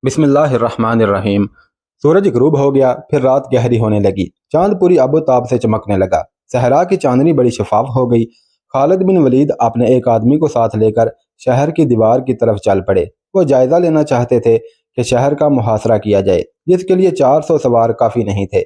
بسم اللہ الرحمن الرحیم۔ سورج غروب ہو گیا، پھر رات گہری ہونے لگی، چاند پوری آب و تاب سے چمکنے لگا، صحرا کی چاندنی بڑی شفاف ہو گئی۔ خالد بن ولید اپنے ایک آدمی کو ساتھ لے کر شہر کی دیوار کی طرف چل پڑے۔ وہ جائزہ لینا چاہتے تھے کہ شہر کا محاصرہ کیا جائے، جس کے لیے 400 سوار کافی نہیں تھے۔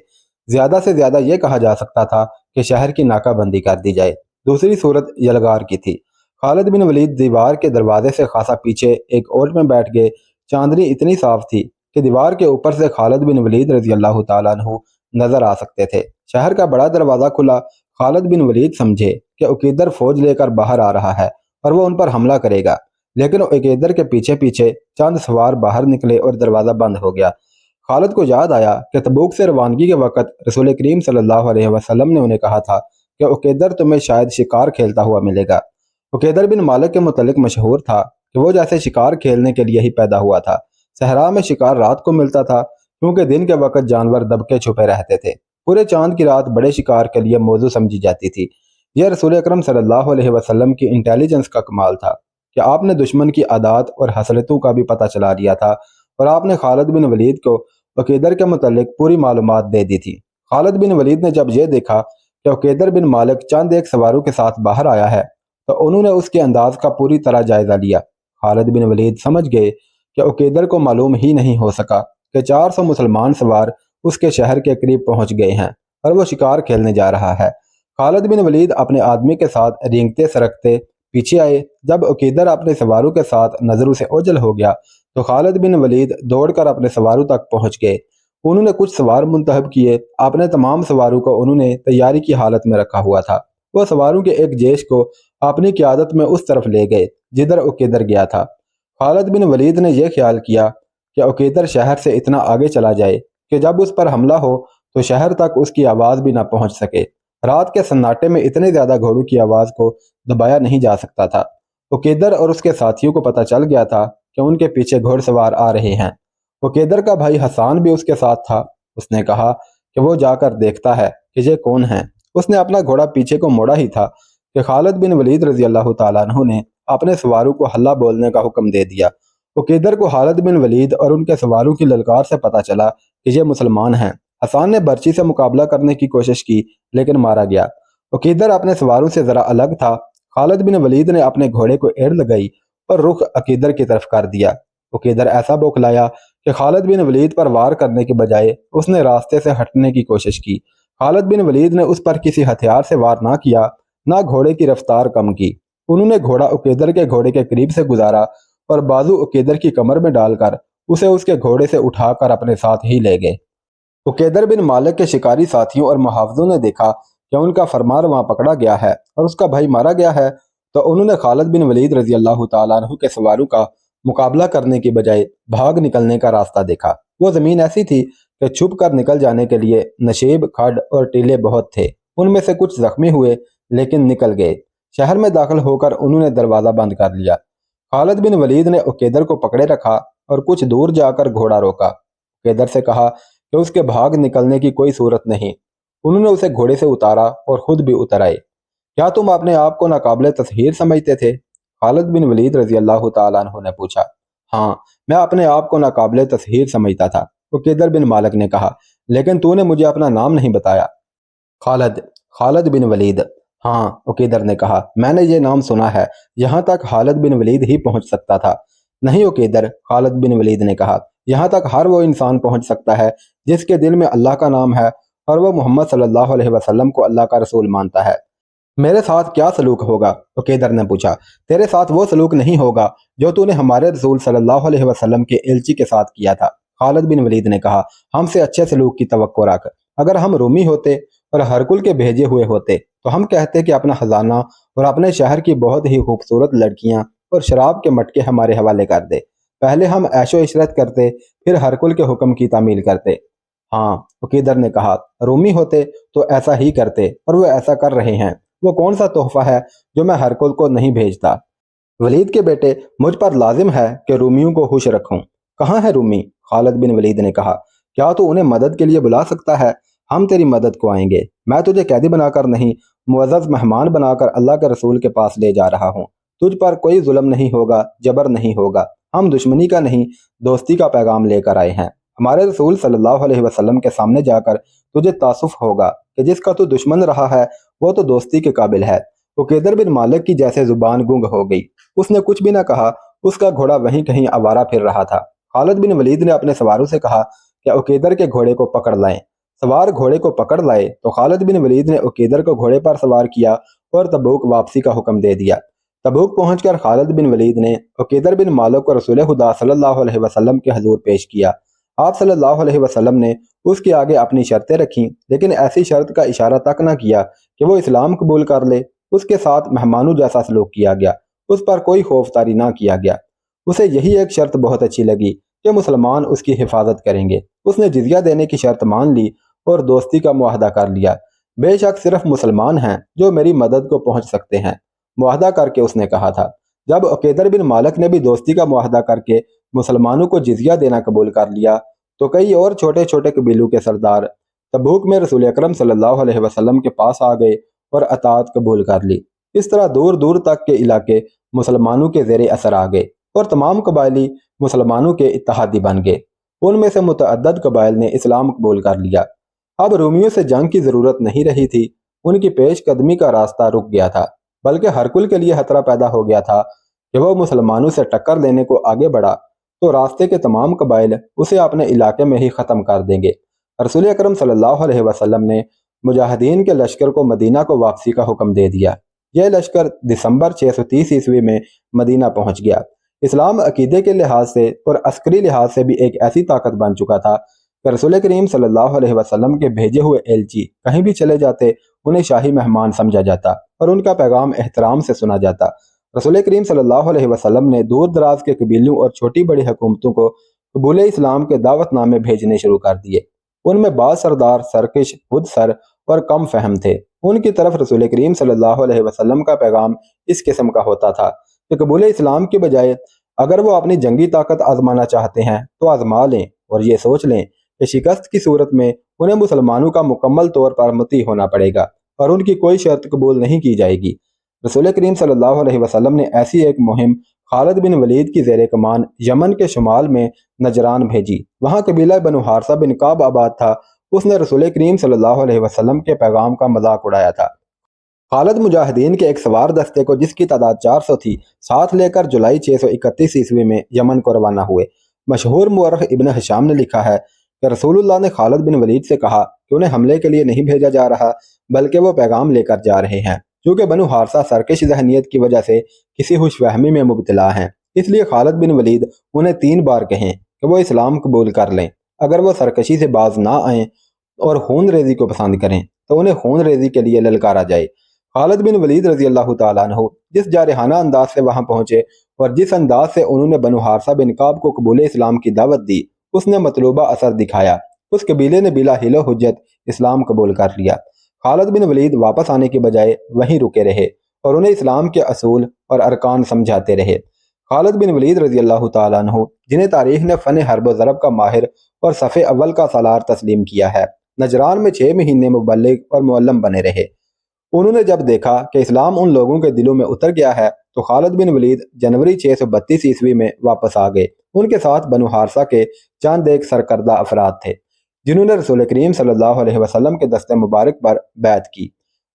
زیادہ سے زیادہ یہ کہا جا سکتا تھا کہ شہر کی ناکہ بندی کر دی جائے۔ دوسری صورت یلغار کی تھی۔ خالد بن ولید دیوار کے دروازے سے خاصا پیچھے ایک اوٹ میں بیٹھ گئے۔ چاندنی اتنی صاف تھی کہ دیوار کے اوپر سے خالد بن ولید رضی اللہ تعالیٰ عنہ نظر آ سکتے تھے۔ شہر کا بڑا دروازہ کھلا۔ خالد بن ولید سمجھے کہ عقیدر فوج لے کر باہر آ رہا ہے اور وہ ان پر حملہ کرے گا، لیکن عقیدر کے پیچھے پیچھے چند سوار باہر نکلے اور دروازہ بند ہو گیا۔ خالد کو یاد آیا کہ تبوک سے روانگی کے وقت رسول کریم صلی اللہ علیہ وسلم نے انہیں کہا تھا کہ عقیدر تمہیں شاید شکار کھیلتا ہوا ملے گا۔ عقیدر بن مالک کے متعلق مشہور تھا کہ وہ جیسے شکار کھیلنے کے لیے ہی پیدا ہوا تھا۔ صحرا میں شکار رات کو ملتا تھا، کیونکہ دن کے وقت جانور دبکے چھپے رہتے تھے۔ پورے چاند کی رات بڑے شکار کے لیے موزوں سمجھی جاتی تھی۔ یہ رسول اکرم صلی اللہ علیہ وسلم کی انٹیلیجنس کا کمال تھا کہ آپ نے دشمن کی عادات اور حسرتوں کا بھی پتہ چلا لیا تھا، اور آپ نے خالد بن ولید کو عقیدر کے متعلق پوری معلومات دے دی تھی۔ خالد بن ولید نے جب یہ دیکھا کہ عقیدر بن مالک چند ایک سواروں کے ساتھ باہر آیا ہے، تو انہوں نے اس کے انداز کا پوری طرح جائزہ لیا۔ خالد بن ولید سمجھ گئے کہ عقیدر کو معلوم ہی نہیں ہو سکا کہ 400 مسلمان سوار اس کے شہر کے قریب پہنچ گئے ہیں اور وہ شکار کھیلنے جا رہا ہے۔ خالد بن ولید اپنے آدمی کے ساتھ رینگتے سرکتے پیچھے آئے۔ جب عقیدر اپنے سواروں کے ساتھ نظروں سے اوجھل ہو گیا تو خالد بن ولید دوڑ کر اپنے سواروں تک پہنچ گئے۔ انہوں نے کچھ سوار منتخب کیے۔ اپنے تمام سواروں کو انہوں نے تیاری کی حالت میں رکھا ہوا تھا۔ وہ سواروں کے ایک جیش کو اپنی قیادت میں اس طرف لے گئے جدھر عقیدر گیا تھا۔ خالد بن ولید نے یہ خیال کیا کہ عقیدر شہر سے اتنا آگے چلا جائے کہ جب اس پر حملہ ہو تو شہر تک اس کی آواز بھی نہ پہنچ سکے۔ رات کے سناٹے میں اتنے زیادہ گھوڑوں کی آواز کو دبایا نہیں جا سکتا تھا۔ عقیدر اور اس کے ساتھیوں کو پتہ چل گیا تھا کہ ان کے پیچھے گھوڑ سوار آ رہے ہیں۔ عقیدر کا بھائی حسان بھی اس کے ساتھ تھا۔ اس نے کہا کہ وہ جا کر دیکھتا ہے کہ یہ کون ہیں۔ اس نے اپنا گھوڑا پیچھے کو موڑا ہی تھا کہ خالد بن ولید رضی اللہ تعالیٰ عنہ نے اپنے سواروں کو ہلہ بولنے کا حکم دے دیا۔ عقیدر کو خالد بن ولید اور ان کے سواروں کی للکار سے پتہ چلا کہ یہ مسلمان ہیں۔ حسان نے برچی سے مقابلہ کرنے کی کوشش کی، لیکن مارا گیا۔ عقیدر اپنے سواروں سے ذرا الگ تھا۔ خالد بن ولید نے اپنے گھوڑے کو ایڑ لگائی اور رخ عقیدر کی طرف کر دیا۔ عقیدر ایسا بوکھلایا کہ خالد بن ولید پر وار کرنے کی بجائے اس نے راستے سے ہٹنے کی کوشش کی۔ خالد بن ولید نے اس پر کسی ہتھیار سے وار نہ کیا، نہ گھوڑے کی رفتار کم کی۔ انہوں نے گھوڑا عقیدر کے گھوڑے کے قریب سے گزارا اور بازو عقیدر کی کمر میں ڈال کر اسے اس کے گھوڑے سے اٹھا کر اپنے ساتھ ہی لے گئے۔ عقیدر بن مالک کے شکاری ساتھیوں اور محافظوں نے دیکھا کہ ان کا فرمان رواں پکڑا گیا ہے اور اس کا بھائی مارا گیا ہے، تو انہوں نے خالد بن ولید رضی اللہ تعالیٰ عنہ کے سواروں کا مقابلہ کرنے کی بجائے بھاگ نکلنے کا راستہ دیکھا۔ وہ زمین ایسی تھی کہ چھپ کر نکل جانے کے لیے نشیب، کھڈ اور ٹیلے بہت تھے۔ ان میں سے کچھ زخمی ہوئے لیکن نکل گئے۔ شہر میں داخل ہو کر انہوں نے دروازہ بند کر لیا۔ خالد بن ولید نے عقیدر کو پکڑے رکھا اور کچھ دور جا کر گھوڑا روکا۔ عقیدر سے کہا کہ اس کے بھاگ نکلنے کی کوئی صورت نہیں۔ انہوں نے اسے گھوڑے سے اتارا اور خود بھی اتر آئے۔ کیا تم اپنے آپ کو ناقابل تسخیر سمجھتے تھے؟ خالد بن ولید رضی اللہ تعالیٰ عنہ نے پوچھا۔ ہاں، میں اپنے آپ کو ناقابل تسخیر سمجھتا تھا، عقیدر بن مالک نے کہا، لیکن تو نے مجھے اپنا نام نہیں بتایا۔ خالد بن ولید۔ ہاں، عقیدر نے کہا، میں نے یہ نام سنا ہے، یہاں تک خالد بن ولید ہی پہنچ سکتا تھا۔ نہیں عقیدر، خالد بن ولید نے کہا، یہاں تک ہر وہ انسان پہنچ سکتا ہے جس کے دل میں اللہ کا نام ہے اور وہ محمد صلی اللہ علیہ وسلم کو اللہ کا رسول مانتا ہے۔ میرے ساتھ کیا سلوک ہوگا؟ عقیدر نے پوچھا۔ تیرے ساتھ وہ سلوک نہیں ہوگا جو تو نے ہمارے رسول صلی اللہ علیہ وسلم کے الچی کے ساتھ کیا تھا۔ خالد بن ولید نے کہا، ہم سے اچھے سلوک کی توقع رکھ۔ اگر ہم رومی ہوتے اور ہرکل کے بھیجے ہوئے ہوتے تو ہم کہتے کہ اپنا خزانہ اور اپنے شہر کی بہت ہی خوبصورت لڑکیاں اور شراب کے مٹکے ہمارے حوالے کر دے۔ پہلے ہم عیش و عشرت کرتے، پھر ہرکل کے حکم کی تعمیل کرتے۔ ہاں، عقیدر نے کہا، رومی ہوتے تو ایسا ہی کرتے اور وہ ایسا کر رہے ہیں۔ وہ کون سا تحفہ ہے جو میں ہرکل کو نہیں بھیجتا؟ ولید کے بیٹے، مجھ پر لازم ہے کہ رومیوں کو خوش رکھوں۔ کہاں ہے رومی؟ خالد بن ولید نے کہا، کیا تو انہیں مدد کے لیے بلا سکتا ہے؟ ہم تیری مدد کو آئیں گے۔ میں تجھے قیدی بنا کر نہیں، معزز مہمان بنا کر اللہ کے رسول کے پاس لے جا رہا ہوں۔ تجھ پر کوئی ظلم نہیں ہوگا، جبر نہیں ہوگا۔ ہم دشمنی کا نہیں دوستی کا پیغام لے کر آئے ہیں۔ ہمارے رسول صلی اللہ علیہ وسلم کے سامنے جا کر تجھے تعصف ہوگا کہ جس کا تو دشمن رہا ہے وہ تو دوستی کے قابل ہے۔ عقیدر بن مالک کی جیسے زبان گونگ ہو گئی، اس نے کچھ بھی نہ کہا، اس کا گھوڑا وہیں کہیں آوارہ پھر رہا تھا۔ خالد بن ولید نے اپنے سواروں سے کہا کہ عقیدر کے گھوڑے کو پکڑ لائیں۔ سوار گھوڑے کو پکڑ لائے تو خالد بن ولید نے عقیدر کو گھوڑے پر سوار کیا اور تبوک واپسی کا حکم دے دیا۔ تبوک پہنچ کر خالد بن ولید نے عقیدر بن مالک کو رسول خدا صلی اللہ علیہ وسلم کے حضور پیش کیا۔ آپ صلی اللہ علیہ وسلم نے اس کے آگے اپنی شرطیں رکھیں، لیکن ایسی شرط کا اشارہ تک نہ کیا کہ وہ اسلام قبول کر لے۔ اس کے ساتھ مہمانوں جیسا سلوک کیا گیا، اس پر کوئی خوف طاری نہ کیا گیا۔ اسے یہی ایک شرط بہت اچھی لگی کہ مسلمان اس کی حفاظت کریں گے۔ اس نے جزیہ دینے کی شرط مان لی اور دوستی کا معاہدہ کر لیا۔ بے شک صرف مسلمان ہیں جو میری مدد کو پہنچ سکتے ہیں، معاہدہ کر کے اس نے کہا تھا۔ جب عقیدر بن مالک نے بھی دوستی کا معاہدہ کر کے مسلمانوں کو جزیہ دینا قبول کر لیا تو کئی اور چھوٹے چھوٹے قبیلوں کے سردار تبوک میں رسول اکرم صلی اللہ علیہ وسلم کے پاس آ گئے اور اطاعت قبول کر لی۔ اس طرح دور دور تک کے علاقے مسلمانوں کے زیر اثر آ گئے اور تمام قبائلی مسلمانوں کے اتحادی بن گئے۔ ان میں سے متعدد قبائل نے اسلام قبول کر لیا۔ اب رومیوں سے جنگ کی ضرورت نہیں رہی تھی، ان کی پیش قدمی کا راستہ رک گیا تھا، بلکہ ہرکل کے لیے خطرہ پیدا ہو گیا تھا کہ وہ مسلمانوں سے ٹکر لینے کو آگے بڑھا تو راستے کے تمام قبائل اسے اپنے علاقے میں ہی ختم کر دیں گے۔ رسول اکرم صلی اللہ علیہ وسلم نے مجاہدین کے لشکر کو مدینہ کو واپسی کا حکم دے دیا۔ یہ لشکر دسمبر 630 عیسوی میں مدینہ پہنچ گیا۔ اسلام عقیدے کے لحاظ سے اور عسکری لحاظ سے بھی ایک ایسی طاقت بن چکا تھا کہ رسول کریم صلی اللہ علیہ وسلم کے بھیجے ہوئے ایلچی کہیں بھی چلے جاتے انہیں شاہی مہمان سمجھا جاتا اور ان کا پیغام احترام سے سنا جاتا۔ رسول کریم صلی اللہ علیہ وسلم نے دور دراز کے قبیلوں اور چھوٹی بڑی حکومتوں کو قبول اسلام کے دعوت نامے بھیجنے شروع کر دیے۔ ان میں بعض سردار سرکش، خود سر اور کم فہم تھے۔ ان کی طرف رسول کریم صلی اللہ علیہ وسلم کا پیغام اس قسم کا ہوتا تھا کہ قبول اسلام کے بجائے اگر وہ اپنی جنگی طاقت آزمانا چاہتے ہیں تو آزما لیں اور یہ سوچ لیں کہ شکست کی صورت میں انہیں مسلمانوں کا مکمل طور پر مطیع ہونا پڑے گا اور ان کی کوئی شرط قبول نہیں کی جائے گی۔ رسول کریم صلی اللہ علیہ وسلم نے ایسی ایک مہم خالد بن ولید کی زیر کمان یمن کے شمال میں نجران بھیجی۔ وہاں قبیلہ بنو حارثہ بن کعب آباد تھا۔ اس نے رسول کریم صلی اللہ علیہ وسلم کے پیغام کا مذاق اڑایا تھا۔ خالد مجاہدین کے ایک سوار دستے کو جس کی تعداد 400 تھی ساتھ لے کر جولائی 631 عیسوی میں یمن کو روانہ ہوئے۔ مشہور مورخ ابن ہشام نے لکھا ہے کہ رسول اللہ نے خالد بن ولید سے کہا کہ انہیں حملے کے لیے نہیں بھیجا جا رہا بلکہ وہ پیغام لے کر جا رہے ہیں، کیونکہ بنو حارثہ سرکش ذہنیت کی وجہ سے کسی ہوش فہمی میں مبتلا ہیں۔ اس لیے خالد بن ولید انہیں 3 بار کہیں کہ وہ اسلام قبول کر لیں۔ اگر وہ سرکشی سے باز نہ آئیں اور خون ریزی کو پسند کریں تو انہیں خون ریزی کے لیے للکارا جائے۔ خالد بن ولید رضی اللہ تعالیٰ عنہ جس جارحانہ انداز سے وہاں پہنچے اور جس انداز سے انہوں نے بنو حارثہ بن کعب کو قبول اسلام کی دعوت دی، اس نے مطلوبہ اثر دکھایا۔ اس قبیلے نے بلا حیل و حجت اسلام قبول کر لیا۔ خالد بن ولید واپس آنے کے بجائے وہیں رکے رہے اور انہیں اسلام کے اصول اور ارکان سمجھاتے رہے۔ خالد بن ولید رضی اللہ تعالیٰ عنہ جنہیں تاریخ نے فن حرب و ضرب کا ماہر اور صف اول کا سالار تسلیم کیا ہے، نجران میں 6 مہینے مبلغ اور معلم بنے رہے۔ انہوں نے جب دیکھا کہ اسلام ان لوگوں کے دلوں میں اتر گیا ہے تو خالد بن ولید جنوری 632 عیسوی میں واپس آ گئے۔ ان کے ساتھ بنو حارثہ کے چند ایک سرکردہ افراد تھے جنہوں نے رسول کریم صلی اللہ علیہ وسلم کے دست مبارک پر بیعت کی۔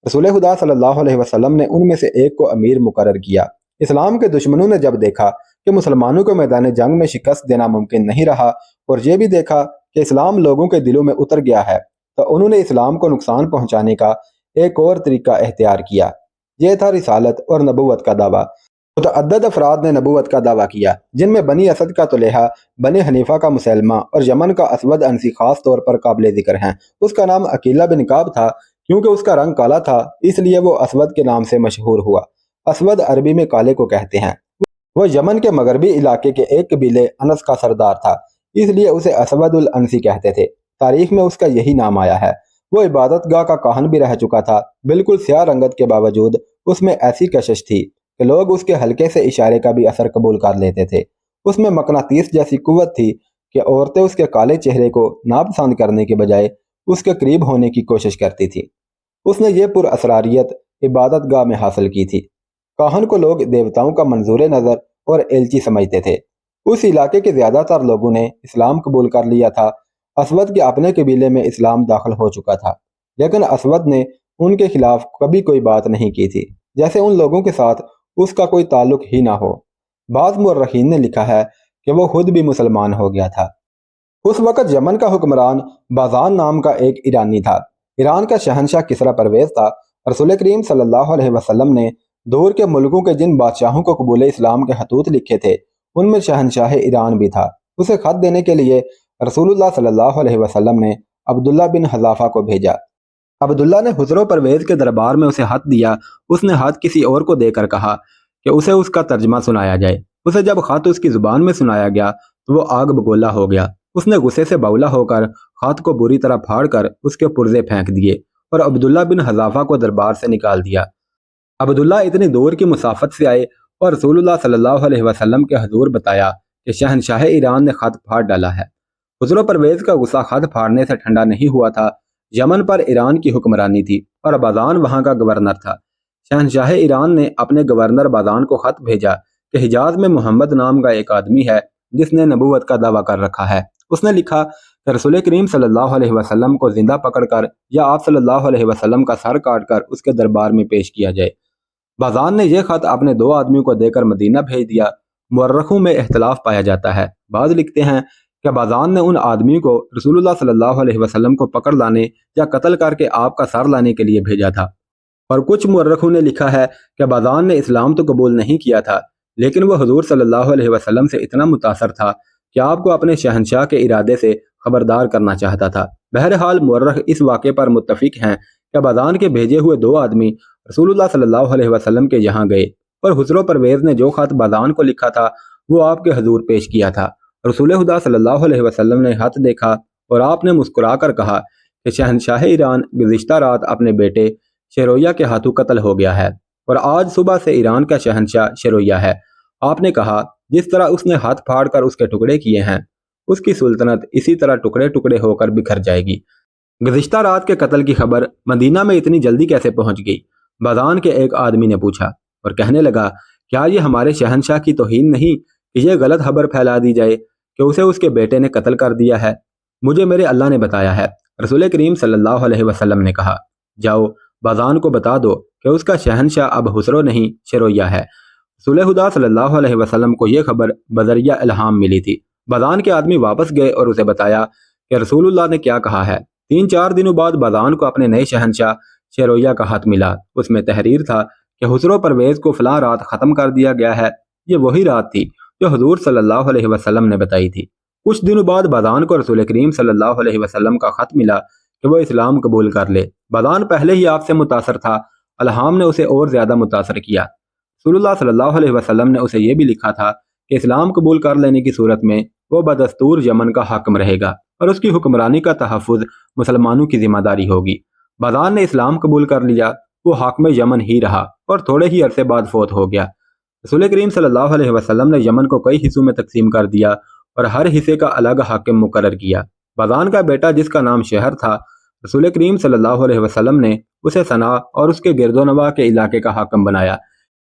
رسول خدا صلی اللہ علیہ وسلم نے ان میں سے ایک کو امیر مقرر کیا۔ اسلام کے دشمنوں نے جب دیکھا کہ مسلمانوں کو میدان جنگ میں شکست دینا ممکن نہیں رہا اور یہ بھی دیکھا کہ اسلام لوگوں کے دلوں میں اتر گیا ہے تو انہوں نے اسلام کو نقصان پہنچانے کا ایک اور طریقہ اختیار کیا۔ یہ تھا رسالت اور نبوت کا دعویٰ۔ متعدد افراد نے نبوت کا دعویٰ کیا، جن میں بنی اسد کا طلحہ، بنی حنیفہ کا مسلمہ اور یمن کا اسود انسی خاص طور پر قابل ذکر ہیں۔ اس کا نام عقیلہ بن کعب تھا، کیونکہ اس کا رنگ کالا تھا اس لیے وہ اسود کے نام سے مشہور ہوا۔ اسود عربی میں کالے کو کہتے ہیں۔ وہ یمن کے مغربی علاقے کے ایک قبیلے انس کا سردار تھا، اس لیے اسے اسود الانسی کہتے تھے۔ تاریخ میں اس کا یہی نام آیا ہے۔ وہ عبادت گاہ کا کاہن بھی رہ چکا تھا۔ بالکل سیاہ رنگت کے باوجود اس میں ایسی کشش تھی کہ لوگ اس کے ہلکے سے اشارے کا بھی اثر قبول کر لیتے تھے۔ اس میں مقناطیس جیسی قوت تھی کہ عورتیں اس کے کالے چہرے کو ناپسند کرنے کے بجائے اس کے قریب ہونے کی کوشش کرتی تھی۔ اس نے یہ پر اسراریت عبادت گاہ میں حاصل کی تھی۔ کاہن کو لوگ دیوتاؤں کا منظور نظر اور ایلچی سمجھتے تھے۔ اس علاقے کے زیادہ تر لوگوں نے اسلام قبول کر لیا تھا۔ اسود کے اپنے قبیلے میں اسلام داخل ہو چکا تھا، لیکن اسود نے ان کے خلاف کبھی کوئی بات نہیں کی تھی، جیسے ان لوگوں کے ساتھ اس کا کوئی تعلق ہی نہ ہو۔ بعض مورخین نے لکھا ہے کہ وہ خود بھی مسلمان ہو گیا تھا۔ اس وقت یمن کا حکمران بازان نام کا ایک ایرانی تھا۔ ایران کا شہنشاہ کسریٰ پرویز تھا۔ رسول کریم صلی اللہ علیہ وسلم نے دور کے ملکوں کے جن بادشاہوں کو قبول اسلام کے خطوط لکھے تھے ان میں شہنشاہ ایران بھی تھا۔ اسے خط دینے کے لیے رسول اللہ صلی اللہ علیہ وسلم نے عبداللہ بن حذافہ کو بھیجا۔ عبداللہ نے خسرو پرویز کے دربار میں اسے خط دیا۔ اس نے خط کسی اور کو دے کر کہا کہ اسے اس کا ترجمہ سنایا جائے۔ اسے جب خط اس کی زبان میں سنایا گیا تو وہ آگ بگولا ہو گیا۔ اس نے غصے سے بولا ہو کر خط کو بری طرح پھاڑ کر اس کے پرزے پھینک دیے اور عبداللہ بن حذافہ کو دربار سے نکال دیا۔ عبداللہ اتنی دور کی مسافت سے آئے اور رسول اللہ صلی اللہ علیہ وسلم کے حضور بتایا کہ شہنشاہ ایران نے خط پھاڑ ڈالا ہے۔ خسرو پرویز کا غصہ خط پھاڑنے سے ٹھنڈا نہیں ہوا تھا۔ یمن پر ایران کی حکمرانی تھی اور بازان وہاں کا گورنر تھا۔ شہنشاہ ایران نے اپنے گورنر بازان کو خط بھیجا کہ حجاز میں محمد نام کا ایک آدمی ہے جس نے نبوت کا دعویٰ کر رکھا ہے۔ اس نے لکھا کہ رسول کریم صلی اللہ علیہ وسلم کو زندہ پکڑ کر یا آپ صلی اللہ علیہ وسلم کا سر کاٹ کر اس کے دربار میں پیش کیا جائے۔ بازان نے یہ خط اپنے 2 آدمیوں کو دے کر مدینہ بھیج دیا۔ مورخوں میں اختلاف پایا جاتا ہے۔ بعض لکھتے ہیں کہ بازان نے ان آدمیوں کو رسول اللہ صلی اللہ علیہ وسلم کو پکڑ لانے یا قتل کر کے آپ کا سر لانے کے لیے بھیجا تھا، اور کچھ مورخوں نے لکھا ہے کہ بازان نے اسلام تو قبول نہیں کیا تھا، لیکن وہ حضور صلی اللہ علیہ وسلم سے اتنا متاثر تھا کہ آپ کو اپنے شہنشاہ کے ارادے سے خبردار کرنا چاہتا تھا۔ بہرحال مورخ اس واقعے پر متفق ہیں کہ بازان کے بھیجے ہوئے 2 آدمی رسول اللہ صلی اللہ علیہ وسلم کے یہاں گئے اور خسرو پرویز نے جو خط بازان کو لکھا تھا وہ آپ کے حضور پیش کیا تھا۔ رسول خدا صلی اللہ علیہ وسلم نے خط دیکھا اور آپ نے مسکرا کر کہا کہ شہنشاہ ایران گزشتہ رات اپنے بیٹے شیرویہ کے ہاتھوں قتل ہو گیا ہے اور آج صبح سے ایران کا شہنشاہ شیرویہ ہے۔ آپ نے کہا جس طرح اس نے ہاتھ پھاڑ کر اس کے ٹکڑے کیے ہیں اس کی سلطنت اسی طرح ٹکڑے ٹکڑے ہو کر بکھر جائے گی۔ گزشتہ رات کے قتل کی خبر مدینہ میں اتنی جلدی کیسے پہنچ گئی؟ بازان کے ایک آدمی نے پوچھا اور کہنے لگا کیا یہ ہمارے شہنشاہ کی توہین نہیں کہ یہ غلط خبر پھیلا دی جائے کہ اسے اس کے بیٹے نے قتل کر دیا ہے؟ مجھے میرے اللہ نے بتایا ہے۔ رسول کریم صلی اللہ علیہ وسلم نے کہا جاؤ بازان کو بتا دو کہ اس کا شہنشاہ اب خسرو نہیں شیرویہ ہے۔ رسول خدا صلی اللہ علیہ وسلم کو یہ خبر بذریعہ الہام ملی تھی۔ بازان کے آدمی واپس گئے اور اسے بتایا کہ رسول اللہ نے کیا کہا ہے۔ 3-4 دنوں بعد بازان کو اپنے نئے شہنشاہ شیرویہ کا خط ملا۔ اس میں تحریر تھا کہ خسرو پرویز کو فلاں رات ختم کر دیا گیا ہے۔ یہ وہی رات تھی جو حضور صلی اللہ علیہ وسلم نے بتائی تھی۔ کچھ دنوں بعد بازان کو رسول کریم صلی اللہ علیہ وسلم کا خط ملا کہ وہ اسلام قبول کر لے۔ بازان پہلے ہی آپ سے متاثر تھا، الہام نے اسے اور زیادہ متاثر کیا۔ رسول اللہ صلی اللہ علیہ وسلم نے اسے یہ بھی لکھا تھا کہ اسلام قبول کر لینے کی صورت میں وہ بدستور یمن کا حاکم رہے گا اور اس کی حکمرانی کا تحفظ مسلمانوں کی ذمہ داری ہوگی۔ بازان نے اسلام قبول کر لیا، وہ حاکم یمن ہی رہا اور تھوڑے ہی عرصے بعد فوت ہو گیا۔ رسول کریم صلی اللہ علیہ وسلم نے یمن کو کئی حصوں میں تقسیم کر دیا اور ہر حصے کا الگ حاکم مقرر کیا۔ بازان کا بیٹا جس کا نام شہر تھا، رسول کریم صلی اللہ علیہ وسلم نے اسے صنعا اور اس کے گرد و نواح کے علاقے کا حاکم بنایا۔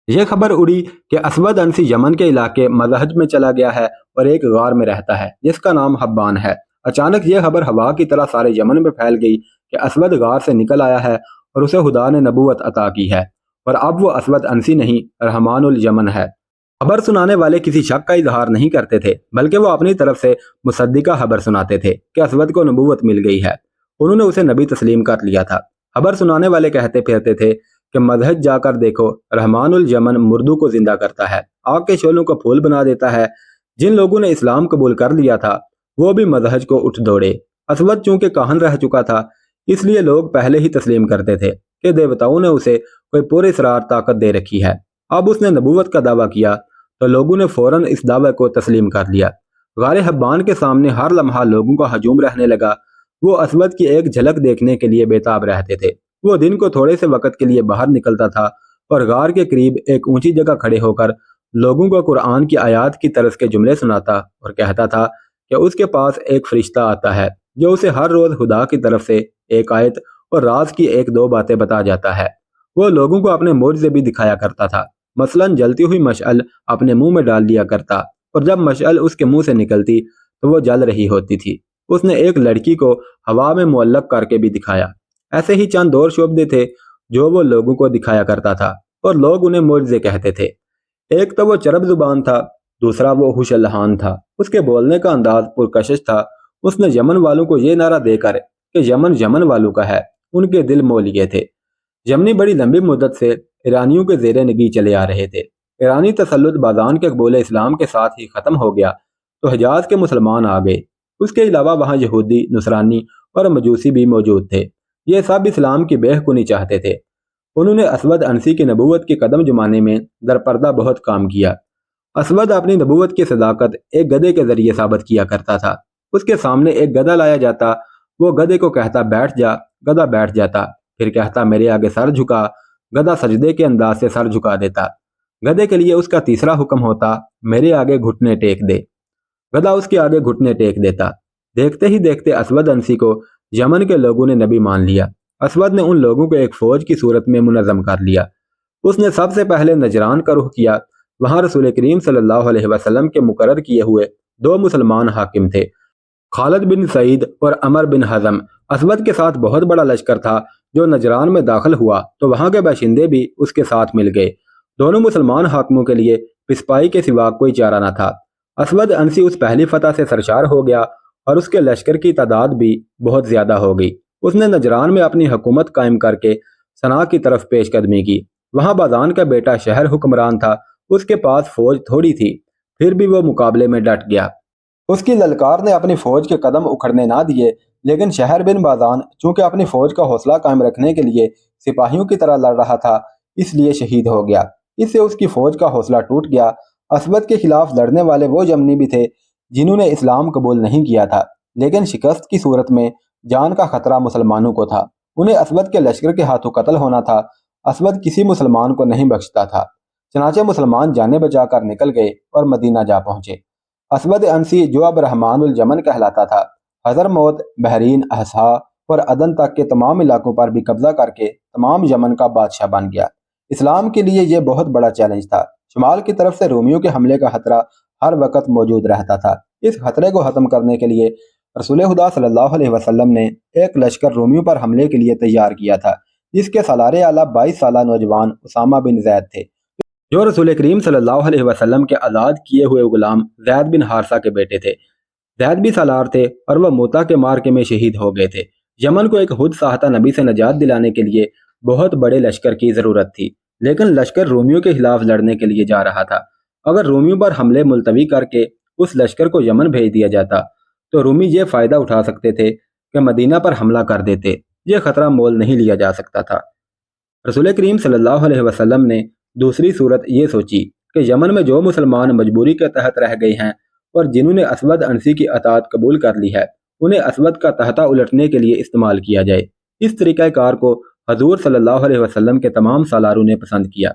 یہ خبر اڑی کہ اسود انسی یمن کے علاقے مذہج میں چلا گیا ہے اور ایک غار میں رہتا ہے جس کا نام حبان ہے۔ اچانک یہ خبر ہوا کی طرح سارے یمن میں پھیل گئی کہ اسود غار سے نکل آیا ہے اور اسے خدا نے نبوت عطا کی ہے اور اب وہ اسود انسی نہیں رحمان الیمن ہے۔ خبر سنانے والے کسی شک کا اظہار نہیں کرتے تھے بلکہ وہ اپنی طرف سے مصدقہ خبر سناتے تھے کہ اسود کو نبوت مل گئی ہے۔ انہوں نے اسے نبی تسلیم کر لیا تھا۔ خبر سنانے والے کہتے پھرتے تھے کہ مذہج جا کر دیکھو، رحمان الیمن مردوں کو زندہ کرتا ہے، آگ کے شعلوں کو پھول بنا دیتا ہے۔ جن لوگوں نے اسلام قبول کر لیا تھا وہ بھی مذہج کو اٹھ دوڑے۔ اسود چونکہ کاہن رہ چکا تھا اس لیے لوگ پہلے ہی تسلیم کرتے تھے کہ دیوتاؤں نے اسے کوئی پر اسرار طاقت دے رکھی ہے۔ اب اس نے نبوت کا دعویٰ کیا تو لوگوں نے فوراً اس دعوے کو تسلیم کر لیا۔ غار حبان کے سامنے ہر لمحہ لوگوں کا ہجوم رہنے لگا۔ وہ اسود کی ایک جھلک دیکھنے کے لیے بےتاب رہتے تھے۔ وہ دن کو تھوڑے سے وقت کے لیے باہر نکلتا تھا اور غار کے قریب ایک اونچی جگہ کھڑے ہو کر لوگوں کو قرآن کی آیات کی طرز کے جملے سناتا اور کہتا تھا کہ اس کے پاس ایک فرشتہ آتا ہے جو اسے ہر روز خدا کی طرف سے ایک آیت اور راز کی 1-2 باتیں بتا جاتا ہے۔ وہ لوگوں کو اپنے معجزے بھی دکھایا کرتا تھا، مثلاً جلتی ہوئی مشعل اپنے منہ میں ڈال دیا کرتا اور جب مشعل اس کے منہ سے نکلتی تو وہ جل رہی ہوتی تھی۔ اس نے ایک لڑکی کو ہوا میں معلق کر کے بھی دکھایا۔ ایسے ہی چند اور شعبدے تھے جو وہ لوگوں کو دکھایا کرتا تھا اور لوگ انہیں معجزے کہتے تھے۔ ایک تو وہ چرب زبان تھا، دوسرا وہ ہوش الحان تھا، اس کے بولنے کا انداز پرکشش تھا۔ اس نے یمن والوں کو یہ نعرہ دے کر کہ یمن یمن والوں کا ہے، ان کے دل مول لیے تھے۔ یمنی بڑی لمبی مدت سے ایرانیوں کے زیر نگی چلے آ رہے تھے۔ ایرانی تسلط بازان کے قبول اسلام کے ساتھ ہی ختم ہو گیا تو حجاز کے مسلمان آ گئے۔ اس کے علاوہ وہاں یہودی، نصرانی اور مجوسی بھی موجود تھے۔ یہ سب اسلام کی بے کنی چاہتے تھے۔ انہوں نے اسود انسی کی نبوت کے قدم جمانے میں درپردہ بہت کام کیا۔ اسود اپنی نبوت کی صداقت ایک گدھے کے ذریعے ثابت کیا کرتا تھا۔ اس کے سامنے ایک گدھا لایا جاتا، وہ گدھے کو کہتا بیٹھ جا، گدھا بیٹھ جاتا، پھر کہتا میرے آگے سر جھکا، گدھا سجدے کے انداز سے سر جھکا دیتا۔ گدھے کے لیے اس کا تیسرا حکم ہوتا میرے آگے گھٹنے ٹیک دے، گدھا اس کے آگے گھٹنے ٹیک دیتا۔ دیکھتے ہی دیکھتے اسود انسی کو یمن کے لوگوں نے نبی مان لیا۔ اسود نے ان لوگوں کو ایک فوج کی صورت میں منظم کر لیا۔ اس نے سب سے پہلے نجران کا رخ کیا۔ وہاں رسول کریم صلی اللہ علیہ وسلم کے مقرر کیے ہوئے 2 مسلمان حاکم تھے، خالد بن سعید اور عمر بن حزم۔ اسود کے ساتھ بہت بڑا لشکر تھا۔ جو نجران میں داخل ہوا تو وہاں کے باشندے بھی اس کے ساتھ مل گئے۔ دونوں مسلمان حاکموں کے لیے پسپائی کے سوا کوئی چارہ نہ تھا۔ اسود انسی اس پہلی فتح سے سرشار ہو گیا اور اس کے لشکر کی تعداد بھی بہت زیادہ ہو گئی۔ اس نے نجران میں اپنی حکومت قائم کر کے صنعاء کی طرف پیش قدمی کی۔ وہاں بازان کا بیٹا شہر حکمران تھا۔ اس کے پاس فوج تھوڑی تھی، پھر بھی وہ مقابلے میں ڈٹ گیا۔ اس کی للکار نے اپنی فوج کے قدم اکھڑنے نہ دیے، لیکن شہر بن بازان چونکہ اپنی فوج کا حوصلہ قائم رکھنے کے لیے سپاہیوں کی طرح لڑ رہا تھا، اس لیے شہید ہو گیا۔ اس سے اس کی فوج کا حوصلہ ٹوٹ گیا۔ اسود کے خلاف لڑنے والے وہ یمنی بھی تھے جنہوں نے اسلام قبول نہیں کیا تھا، لیکن شکست کی صورت میں جان کا خطرہ مسلمانوں کو تھا۔ انہیں اسود کے لشکر کے ہاتھوں قتل ہونا تھا۔ اسود کسی مسلمان کو نہیں بخشتا تھا۔ چنانچہ مسلمان جانیں بچا کر نکل گئے اور مدینہ جا پہنچے۔ اسود انسی جو اب رحمان الیمن کہلاتا تھا، حضرموت، بحرین، احسا اور عدن تک کے تمام علاقوں پر بھی قبضہ کر کے تمام یمن کا بادشاہ بن گیا۔ اسلام کے لیے یہ بہت بڑا چیلنج تھا۔ شمال کی طرف سے رومیوں کے حملے کا خطرہ ہر وقت موجود رہتا تھا۔ اس خطرے کو ختم کرنے کے لیے رسول خدا صلی اللہ علیہ وسلم نے ایک لشکر رومیوں پر حملے کے لیے تیار کیا تھا، جس کے سالار اعلیٰ 22 سالہ نوجوان اسامہ بن زید تھے، جو رسول کریم صلی اللہ علیہ وسلم کے آزاد کیے ہوئے غلام زید بن حارثہ کے بیٹے تھے۔ زید بھی سالار تھے اور وہ موتا کے معرکے میں شہید ہو گئے تھے۔ یمن کو ایک خود ساختہ نبی سے نجات دلانے کے لیے بہت بڑے لشکر کی ضرورت تھی، لیکن لشکر رومیوں کے خلاف لڑنے کے لیے جا رہا تھا۔ اگر رومیوں پر حملے ملتوی کر کے اس لشکر کو یمن بھیج دیا جاتا تو رومی یہ فائدہ اٹھا سکتے تھے کہ مدینہ پر حملہ کر دیتے۔ یہ خطرہ مول نہیں لیا جا سکتا تھا۔ رسول کریم صلی اللہ علیہ وسلم نے دوسری صورت یہ سوچی کہ یمن میں جو مسلمان مجبوری کے تحت رہ گئے ہیں اور جنہوں نے اسود انسی کی اطاعت قبول کر لی ہے، انہیں اسود کا تحتہ الٹنے کے لیے استعمال کیا جائے۔ اس طریقہ کار کو حضور صلی اللہ علیہ وسلم کے تمام سالاروں نے پسند کیا۔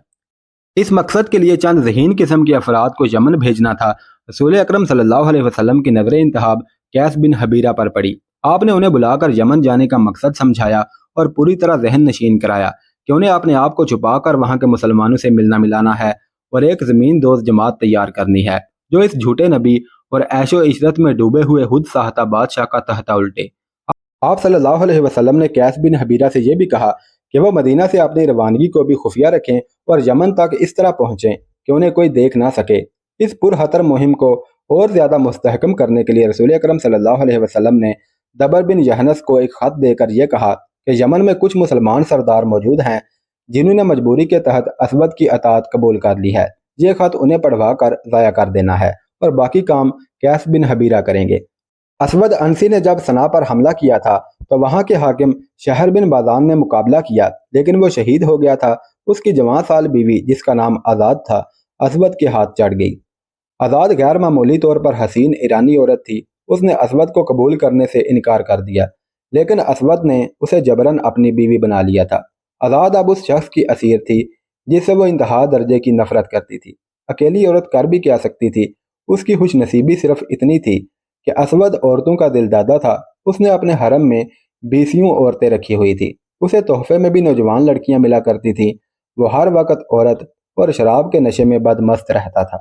اس مقصد کے لیے چند ذہین قسم کے افراد کو یمن بھیجنا تھا۔ رسول اکرم صلی اللہ علیہ وسلم کی نظر انتخاب قیس بن حبیرہ پر پڑی۔ آپ نے انہیں بلا کر یمن جانے کا مقصد سمجھایا اور پوری طرح ذہن نشین کرایا کہ انہیں اپنے آپ کو چھپا کر وہاں کے مسلمانوں سے ملنا ملانا ہے اور ایک زمین دوز جماعت تیار کرنی ہے جو اس جھوٹے نبی اور عیش و عشرت میں ڈوبے ہوئے خود ساختہ بادشاہ کا تحتہ الٹے۔ آپ صلی اللہ علیہ وسلم نے قیس بن حبیرہ سے یہ بھی کہا کہ وہ مدینہ سے اپنی روانگی کو بھی خفیہ رکھیں اور یمن تک اس طرح پہنچیں کہ انہیں کوئی دیکھ نہ سکے۔ اس پرخطر مہم کو اور زیادہ مستحکم کرنے کے لیے رسول اکرم صلی اللہ علیہ وسلم نے دبر بن یحنس کو ایک خط دے کر یہ کہا کہ یمن میں کچھ مسلمان سردار موجود ہیں جنہوں نے مجبوری کے تحت اسود کی اطاعت قبول کر لی ہے۔ یہ خط انہیں پڑھوا کر ضائع کر دینا ہے اور باقی کام قیس بن حبیرہ کریں گے۔ اسود انسی نے جب صنعاء پر حملہ کیا تھا تو وہاں کے حاکم شہر بن بازان نے مقابلہ کیا، لیکن وہ شہید ہو گیا تھا۔ اس کی جوان سال بیوی جس کا نام آزاد تھا، اسود کے ہاتھ چڑھ گئی۔ آزاد غیر معمولی طور پر حسین ایرانی عورت تھی۔ اس نے اسود کو قبول کرنے سے انکار کر دیا، لیکن اسود نے اسے جبراً اپنی بیوی بنا لیا تھا۔ آزاد اب اس شخص کی اسیر تھی جس سے وہ انتہا درجے کی نفرت کرتی تھی۔ اکیلی عورت کر بھی کیا سکتی تھی؟ اس کی خوش نصیبی صرف اتنی تھی کہ اسود عورتوں کا دل دادا تھا۔ اس نے اپنے حرم میں 20 عورتیں رکھی ہوئی تھی۔ اسے تحفے میں بھی نوجوان لڑکیاں ملا کرتی تھیں۔ وہ ہر وقت عورت اور شراب کے نشے میں بدمست رہتا تھا۔